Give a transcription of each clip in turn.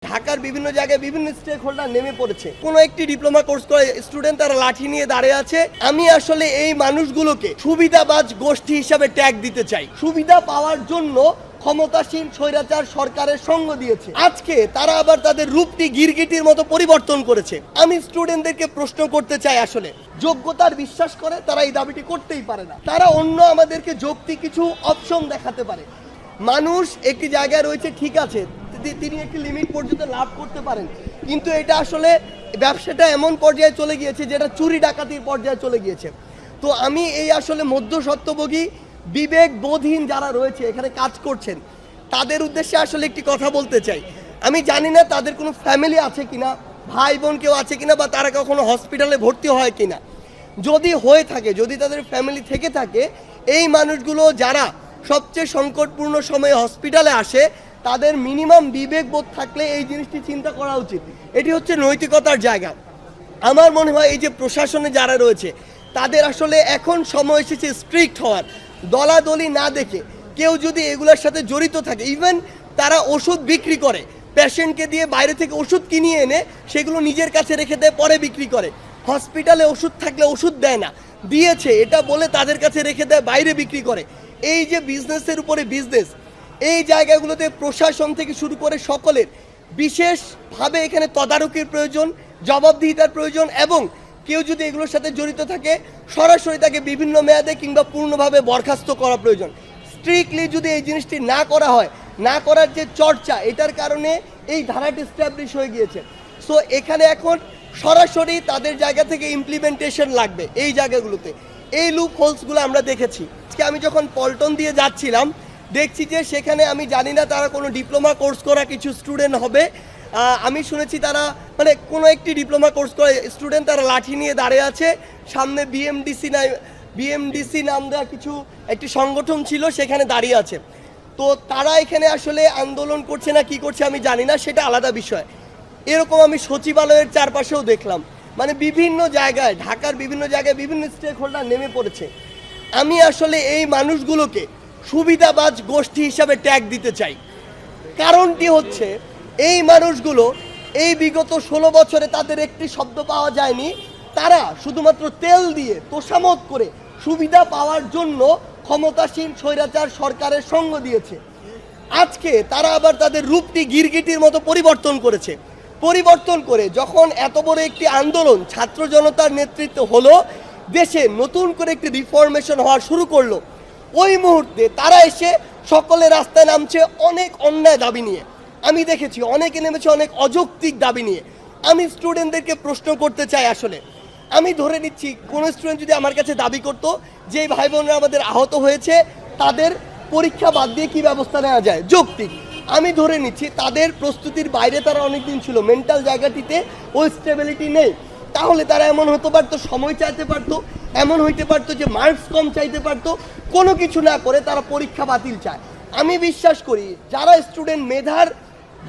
ঢাকার বিভিন্ন জায়গায় বিভিন্ন স্টেক হোল্ডার নেমে পড়েছে। কোনো একটি ডিপ্লোমা কোর্স করে স্টুডেন্ট তারা লাঠি নিয়ে দাঁড়িয়ে আছে। আমি আসলে এই মানুষগুলোকে সুবিধাবাজ গোষ্ঠী হিসাবে ট্যাগ দিতে চাই। সুবিধা পাওয়ার জন্য ক্ষমতাসীন স্বৈরাচার সরকারের সঙ্গ দিয়েছে। আজকে তারা আবার তাদের রূপটি গিরগিটির মতো পরিবর্তন করেছে। আমি স্টুডেন্টদেরকে প্রশ্ন করতে চাই, আসলে যোগ্যতার বিশ্বাস করে তারা এই দাবিটি করতেই পারে না। তারা অন্য আমাদেরকে যৌক্তিক কিছু অপশন দেখাতে পারে। মানুষ একটি জায়গায় রয়েছে, ঠিক আছে, তিনি একটি লিমিট পর্যন্ত লাভ করতে পারেন, কিন্তু এটা আসলে ব্যবসাটা এমন পর্যায়ে চলে গিয়েছে যেটা চুরি ডাকাতির পর্যায়ে চলে গিয়েছে। তো আমি এই আসলে মধ্যস্বত্বভোগী বিবেক বোধহীন যারা রয়েছে এখানে কাজ করছেন তাদের উদ্দেশ্যে আসলে একটি কথা বলতে চাই। আমি জানি না তাদের কোনো ফ্যামিলি আছে কিনা, ভাই বোন কেউ আছে কিনা, বা তারা কখনো হসপিটালে ভর্তি হয় কিনা। যদি হয়ে থাকে, যদি তাদের ফ্যামিলি থেকে থাকে, এই মানুষগুলো যারা সবচেয়ে সংকটপূর্ণ সময়ে হসপিটালে আসে তাদের মিনিমাম বিবেকবোধ থাকলে এই জিনিসটি চিন্তা করা উচিত। এটি হচ্ছে নৈতিকতার জায়গা। আমার মনে হয় এই যে প্রশাসনে যারা রয়েছে তাদের আসলে এখন সময় এসেছে স্ট্রিক্ট হওয়ার। দলাদলি না দেখে কেউ যদি এগুলোর সাথে জড়িত থাকে, ইভেন তারা ওষুধ বিক্রি করে, পেশেন্টকে দিয়ে বাইরে থেকে ওষুধ কিনিয়ে এনে সেগুলো নিজের কাছে রেখে দেয়, পরে বিক্রি করে। হসপিটালে ওষুধ থাকলে ওষুধ দেয় না, দিয়েছে এটা বলে তাদের কাছে রেখে দেয়, বাইরে বিক্রি করে। এই যে বিজনেসের উপরে বিজনেস, এই জায়গাগুলোতে প্রশাসন থেকে শুরু করে সকলের বিশেষভাবে এখানে তদারকির প্রয়োজন, জবাবদিহিতার প্রয়োজন, এবং কেউ যদি এগুলোর সাথে জড়িত থাকে সরাসরি তাকে বিভিন্ন মেয়াদে কিংবা পূর্ণভাবে বরখাস্ত করা প্রয়োজন। স্ট্রিক্টলি যদি এই জিনিসটি না করা হয়, না করার যে চর্চা, এটার কারণে এই ধারাটি স্ট্যাবলিশ হয়ে গিয়েছে। সো এখানে এখন সরাসরি তাদের জায়গা থেকে ইমপ্লিমেন্টেশন লাগবে এই জায়গাগুলোতে। এই লুপ হোলসগুলো আমরা দেখেছি। আজকে আমি যখন পল্টন দিয়ে যাচ্ছিলাম দেখছি যে সেখানে, আমি জানি না তারা কোনো ডিপ্লোমা কোর্স করা কিছু স্টুডেন্ট হবে, আমি শুনেছি তারা মানে কোনো একটি ডিপ্লোমা কোর্স করে স্টুডেন্ট তারা লাঠি নিয়ে দাঁড়িয়ে আছে। সামনে বিএমডিসি নাম দেওয়া কিছু একটি সংগঠন ছিল, সেখানে দাঁড়িয়ে আছে। তো তারা এখানে আসলে আন্দোলন করছে না কি করছে আমি জানি না, সেটা আলাদা বিষয়। এরকম আমি সচিবালয়ের চারপাশেও দেখলাম, মানে বিভিন্ন জায়গায়, ঢাকার বিভিন্ন জায়গায় বিভিন্ন স্টেক হোল্ডার নেমে পড়েছে। আমি আসলে এই মানুষগুলোকে সুবিধাবাজ গোষ্ঠী হিসাবে ট্যাগ দিতে চাই। কারণটি হচ্ছে এই মানুষগুলো এই বিগত 16 বছরে তাদের একটি শব্দ পাওয়া যায়নি। তারা শুধুমাত্র তেল দিয়ে তোষামত করে সুবিধা পাওয়ার জন্য ক্ষমতাসীন স্বৈরাচার সরকারের সঙ্গ দিয়েছে। আজকে তারা আবার তাদের রূপটি গিরগিটির মতো পরিবর্তন করেছে। পরিবর্তন করে যখন এত বড় একটি আন্দোলন ছাত্র জনতার নেতৃত্ব হলো, দেশে নতুন করে একটি রিফরমেশন হওয়া শুরু করলো, ওই মুহূর্তে তারা এসে সকলে রাস্তায় নামছে অনেক অন্যায় দাবি নিয়ে। আমি দেখেছি অনেকে নেমেছে অনেক অযৌক্তিক দাবি নিয়ে। আমি স্টুডেন্টদেরকে প্রশ্ন করতে চাই, আসলে আমি ধরে নিচ্ছি কোনো স্টুডেন্ট যদি আমার কাছে দাবি করতো যে ভাই বোনরা আমাদের আহত হয়েছে, তাদের পরীক্ষা বাদ দিয়ে কী ব্যবস্থা নেওয়া যায়, যৌক্তিক। আমি ধরে নিচ্ছি তাদের প্রস্তুতির বাইরে তারা অনেক দিন ছিল, মেন্টাল জায়গাটিতে ওই স্টেবিলিটি নেই। তাহলে তারা এমন হতে পারতো, সময় চাইতে পারতো, এমন হইতে পারতো যে মার্কস কম চাইতে পারতো, কোনো কিছু না করে তারা পরীক্ষা বাতিল চায়। আমি বিশ্বাস করি যারা স্টুডেন্ট মেধার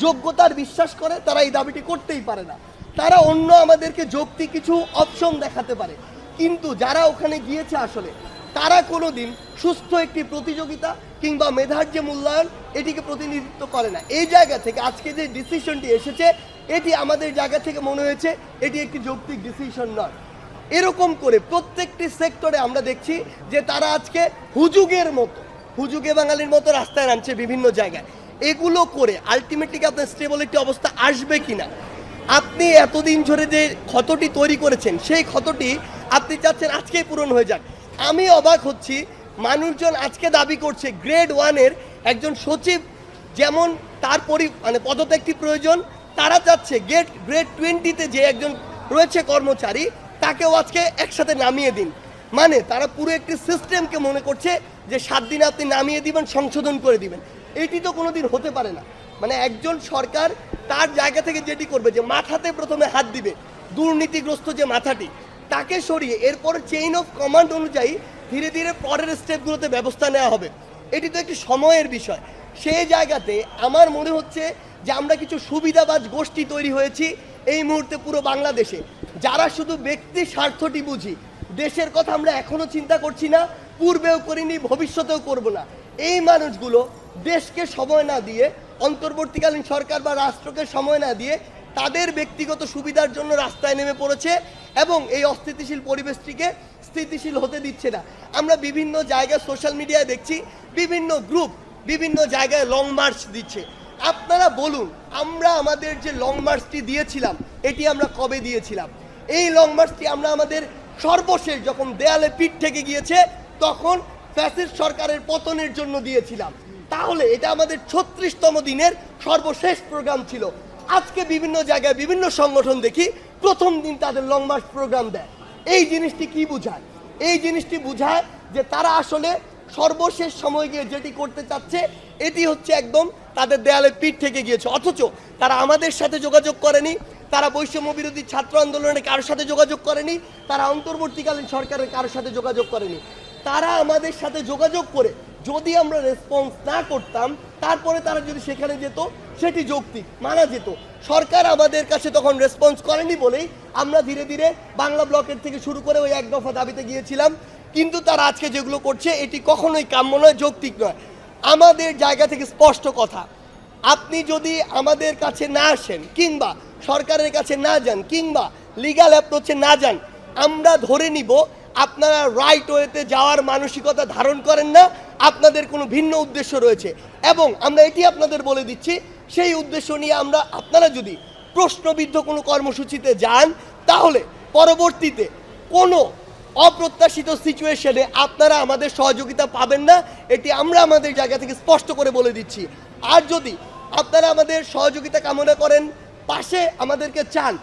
যোগ্যতার বিশ্বাস করে তারা এই দাবিটি করতেই পারে না। তারা অন্য আমাদেরকে যৌক্তিক কিছু অপশন দেখাতে পারে, কিন্তু যারা ওখানে গিয়েছে আসলে তারা কোনো দিন সুস্থ একটি প্রতিযোগিতা কিংবা মেধার যে মূল্যায়ন এটিকে প্রতিনিধিত্ব করে না। এই জায়গা থেকে আজকে যে ডিসিশনটি এসেছে, এটি আমাদের জায়গা থেকে মনে হয়েছে এটি একটি যৌক্তিক ডিসিশন নয়। এরকম করে প্রত্যেকটি সেক্টরে আমরা দেখছি যে তারা আজকে হুজুগে বাঙালির মতো রাস্তায় নামছে বিভিন্ন জায়গায়। এগুলো করে আলটিমেটলি আপনার স্টেবল একটি অবস্থা আসবে কিনা, আপনি এতদিন ধরে যে ক্ষতটি তৈরি করেছেন সেই ক্ষতটি আপনি চাচ্ছেন আজকেই পূরণ হয়ে যাক। আমি অবাক হচ্ছি, মানুষজন আজকে দাবি করছে গ্রেড 1-এর একজন সচিব যেমন তার মানে পদত্যাগটি প্রয়োজন, তারা চাচ্ছে গ্রেড 20-তে যে একজন রয়েছে কর্মচারী তাকেও আজকে একসাথে নামিয়ে দিন। মানে তারা পুরো একটি সিস্টেমকে মনে করছে যে 7 দিনে আপনি নামিয়ে দিবেন, সংশোধন করে দিবেন। এটি তো কোনোদিন হতে পারে না। মানে একজন সরকার তার জায়গা থেকে যেটি করবে যে মাথাতে প্রথমে হাত দিবে, দুর্নীতিগ্রস্ত যে মাথাটি, তাকে সরিয়ে এরপর চেইন অফ কমান্ড অনুযায়ী ধীরে ধীরে পরের স্টেপগুলোতে ব্যবস্থা নেওয়া হবে। এটি তো একটি সময়ের বিষয়। সেই জায়গাতে আমার মনে হচ্ছে যে আমরা কিছু সুবিধাবাজ গোষ্ঠী তৈরি হয়েছি এই মুহূর্তে পুরো বাংলাদেশে, যারা শুধু ব্যক্তি স্বার্থটি বুঝি। দেশের কথা আমরা এখনো চিন্তা করছি না, পূর্বেও করিনি, ভবিষ্যতেও করব না। এই মানুষগুলো দেশকে সময় না দিয়ে অন্তর্বর্তীকালীন সরকার বা রাষ্ট্রকে সময় না দিয়ে তাদের ব্যক্তিগত সুবিধার জন্য রাস্তায় নেমে পড়েছে এবং এই অস্থিতিশীল পরিবেশটিকে স্থিতিশীল হতে দিচ্ছে না। আমরা বিভিন্ন জায়গায় সোশ্যাল মিডিয়ায় দেখছি বিভিন্ন গ্রুপ বিভিন্ন জায়গায় লং মার্চ দিচ্ছে। আপনারা বলুন, আমরা আমাদের যে লং মার্চটি দিয়েছিলাম এটি আমরা কবে দিয়েছিলাম? এই লং মার্চটি আমরা আমাদের সর্বশেষ যখন দেয়ালে পিঠ থেকে গিয়েছে তখন ফ্যাসিস্ট সরকারের পতনের জন্য দিয়েছিলাম। তাহলে এটা আমাদের 36তম দিনের সর্বশেষ প্রোগ্রাম ছিল। আজকে বিভিন্ন জায়গায় বিভিন্ন সংগঠন দেখি প্রথম দিন তাদের লং মার্চ প্রোগ্রাম দেয়। এই জিনিসটি কি বোঝায়? এই জিনিসটি বোঝায় যে তারা আসলে সর্বশেষ সময় গিয়ে যেটি করতে চাচ্ছে এটি হচ্ছে একদম তাদের দেয়ালে পিঠ থেকে গিয়েছে। অথচ তারা আমাদের সাথে যোগাযোগ করেনি, তারা বৈষম্য বিরোধী ছাত্র আন্দোলনের কারোর সাথে যোগাযোগ করেনি, তারা অন্তর্বর্তীকালীন সরকারের কারোর সাথে যোগাযোগ করেনি। তারা আমাদের সাথে যোগাযোগ করে যদি আমরা রেসপন্স না করতাম তারপরে তারা যদি সেখানে যেত সেটি যৌক্তিক মানা যেত। সরকার আমাদের কাছে তখন রেসপন্স করেনি বলেই আমরা ধীরে ধীরে বাংলা ব্লকের থেকে শুরু করে ওই এক দফা দাবিতে গিয়েছিলাম। কিন্তু তারা আজকে যেগুলো করছে এটি কখনোই কাম্য নয়, যৌক্তিক নয়। আমাদের জায়গা থেকে স্পষ্ট কথা, আপনি যদি আমাদের কাছে না আসেন কিংবা সরকারের কাছে না যান কিংবা লিগ্যাল অ্যাপ্রোচে না যান, আমরা ধরে নিব আপনারা রাইট ওয়েতে যাওয়ার মানসিকতা ধারণ করেন না, আপনাদের কোনো ভিন্ন উদ্দেশ্য রয়েছে। এবং আমরা এটি আপনাদের বলে দিচ্ছি, সেই উদ্দেশ্য নিয়ে আপনারা যদি প্রশ্নবিদ্ধ কোনো কর্মসূচিতে যান তাহলে পরবর্তীতে কোনো অপ্রত্যাশিত সিচুয়েশনে আপনারা আমাদের সহযোগিতা পাবেন না, এটি আমরা আমাদের জায়গা থেকে স্পষ্ট করে বলে দিচ্ছি। আর যদি আপনারা আমাদের সহযোগিতা কামনা করেন, পাশে আমাদেরকে চান,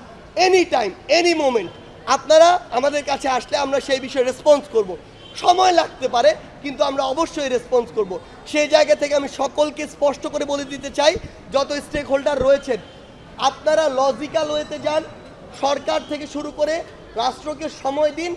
এনি টাইম এনি মোমেন্ট আপনারা আমাদের কাছে আসলে আমরা সেই বিষয়ে রেসপন্স করব। সময় লাগতে পারে কিন্তু আমরা অবশ্যই রেসপন্স করব। সেই জায়গা থেকে আমি সকলকে স্পষ্ট করে বলে দিতে চাই, যত স্টেক হোল্ডার রয়েছেন আপনারা লজিক্যাল ওয়েতে যান, সরকার থেকে শুরু করে রাষ্ট্রকে সময় দিন।